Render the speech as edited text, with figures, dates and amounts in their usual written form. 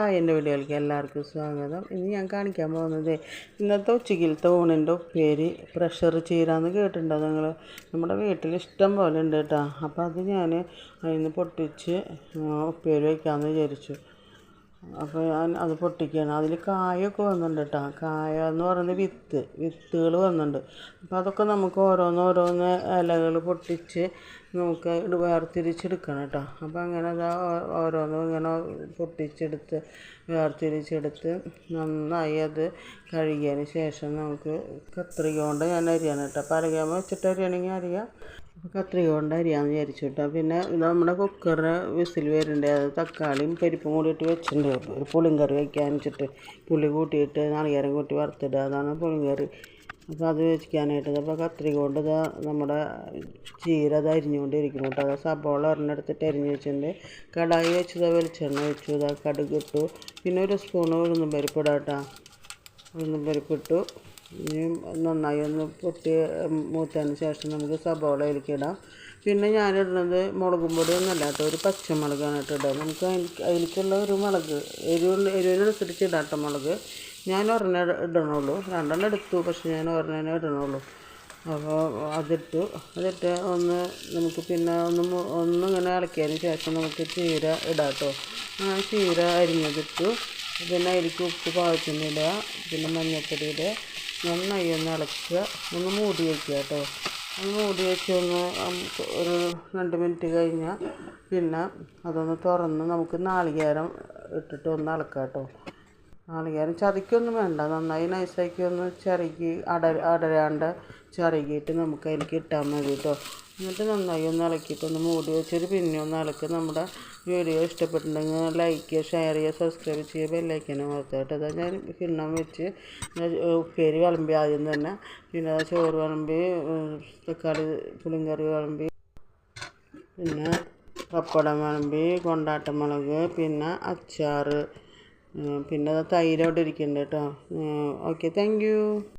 എൻ്റെ വീഡിയോയിലേക്ക് എല്ലാവർക്കും സ്വാഗതം. ഇന്ന് ഞാൻ കാണിക്കാൻ പോകുന്നത് ഇന്നത്തെ ഉച്ചയ്ക്കലത്തെ ഊണിൻ്റെ ഉപ്പേരി പ്രഷർ ചീരാന്ന് കേട്ടിട്ടുണ്ടോ നിങ്ങൾ? നമ്മുടെ വീട്ടിൽ ഇഷ്ടം പോലെ ഉണ്ട് കേട്ടോ. അപ്പോൾ അത് ഞാൻ അതിന് പൊട്ടിച്ച് ഉപ്പേരി വയ്ക്കാമെന്ന് വിചാരിച്ചു. അപ്പോൾ ഞാൻ അത് പൊട്ടിക്കുകയാണ്. അതിൽ കായൊക്കെ വന്നിട്ടുണ്ട് കേട്ടോ. കായ എന്ന് പറയുന്നത് വിത്തുകൾ വന്നിട്ടുണ്ട്. അപ്പോൾ അതൊക്കെ നമുക്ക് ഓരോന്ന് ഇലകൾ പൊട്ടിച്ച് നമുക്ക് വേർതിരിച്ചെടുക്കണം കേട്ടോ. അപ്പോൾ അങ്ങനെ അത് ഓരോന്നും ഇങ്ങനെ പൊട്ടിച്ചെടുത്ത് വേർതിരിച്ചെടുത്ത് നന്നായി അത് കഴുകിയതിന് ശേഷം നമുക്ക് കത്രിക കൊണ്ട് ഞാൻ അരിയാണ് കേട്ടോ. അപ്പോൾ അരയാൻ വെച്ചിട്ട് അരിയണമെങ്കിൽ അറിയാം. കത്രിക കൊണ്ട് അരിയാന്ന് വിചാരിച്ചു കേട്ടോ. പിന്നെ ഇത് നമ്മുടെ കുക്കറിന് വിസിൽ വരുന്നുണ്ട്. അത് തക്കാളിയും പരിപ്പും കൂടിയിട്ട് വെച്ചിട്ടുണ്ട്. ഒരു പുളിങ്കറി വയ്ക്കാൻ വെച്ചിട്ട് പുളി കൂട്ടിയിട്ട് നാളികേരം കൂട്ടി വറുത്തിടുക, അതാണ് പുളിങ്കറി. അപ്പോൾ അത് വെക്കാനായിട്ട് അപ്പോൾ കത്രിക കൊണ്ട് ഇതാ നമ്മുടെ ചീര അത് അരിഞ്ഞുകൊണ്ടിരിക്കുന്നു കേട്ടോ. അത് സബോള ഒരെണ്ണെടുത്തിട്ട് അരിഞ്ഞ് വെച്ചിട്ടുണ്ട്. കടായി വെച്ചത് വെളിച്ചെണ്ണ വെച്ചു, ഇതാ കടുക് ഇട്ടു, പിന്നെ ഒരു സ്പൂണ് ഉഴുന്നും പരിപ്പിടാം കേട്ടോ. ഉഴുന്നും പരിപ്പിട്ടു. ഇനി നന്നായി ഒന്ന് പൊട്ടി മൂത്തതിന് ശേഷം നമുക്ക് സബോളയിലേക്ക് ഇടാം. പിന്നെ ഞാനിടുന്നത് മുളകും പൊടി ഒന്നല്ല കേട്ടോ, ഒരു പച്ചമുളകാണ് ഇട്ടിടുക. നമുക്ക് അതിലേക്കുള്ള ഒരു മുളക് എരിവിനനുസരിച്ച് ഇടാം കേട്ടോ. മുളക് ഞാൻ ഒരെണ്ണം ഇടണുള്ളൂ, രണ്ടെണ്ണം എടുത്തു, പക്ഷെ ഞാൻ ഒരെണ്ണം ഇടണുള്ളൂ. അപ്പോൾ അതിട്ട് നമുക്ക് പിന്നെ ഒന്നിങ്ങനെ ഇളക്കിയതിന് ശേഷം നമുക്ക് ചീര ഇടാം കേട്ടോ. ആ ചീര അരിഞ്ഞതിട്ടു. പിന്നെ അതിലേക്ക് ഉപ്പ് പാകത്തിനിടുക, പിന്നെ മഞ്ഞൾപ്പൊടി ഇടുക, നന്നായി ഒന്ന് ഇളക്കുക, ഒന്ന് മൂടി വയ്ക്കുക കേട്ടോ. ഒന്ന് മൂടി വെച്ച് ഒരു 2 മിനിറ്റ് കഴിഞ്ഞാൽ പിന്നെ അതൊന്ന് തുറന്ന് നമുക്ക് നാളികേരം ഇട്ടിട്ട് ഒന്ന് ഇളക്കാം കേട്ടോ. നാളികേരം ചതയ്ക്കൊന്നും വേണ്ട, നന്നായി നൈസാക്കി ഒന്ന് ചിരകി അടരാണ്ട് ചിരകിയിട്ട് നമുക്ക് അതിലേക്ക് ഇട്ടാൽ മതി കേട്ടോ. എന്നിട്ട് നന്നായി ഒന്ന് ഇളക്കിയിട്ട് ഒന്ന് മൂടി വെച്ചൊരു പിന്നെ ഒന്ന് ഇളക്കി. നമ്മുടെ വീഡിയോ ഇഷ്ടപ്പെട്ടിട്ടുണ്ടെങ്കിൽ ലൈക്ക് ചെയ്യുക, ഷെയർ ചെയ്യുക, സബ്സ്ക്രൈബ് ചെയ്യുക, ബെല്ലൈക്കനും ഓർത്ത് കേട്ടോ. അതാ ഞാൻ കിണ്ണം വെച്ച് ഉപ്പേരി വിളമ്പി ആദ്യം തന്നെ, പിന്നെ ചോറ് വിളമ്പി, തക്കാളി പുളിങ്കറി വിളമ്പി, പിന്നെ പപ്പടം വിളമ്പി, കൊണ്ടാട്ടമുളക്, പിന്നെ അച്ചാർ, പിന്നെ തൈര് അവിടെ ഇരിക്കുന്നുണ്ട് കേട്ടോ. Okay, thank you.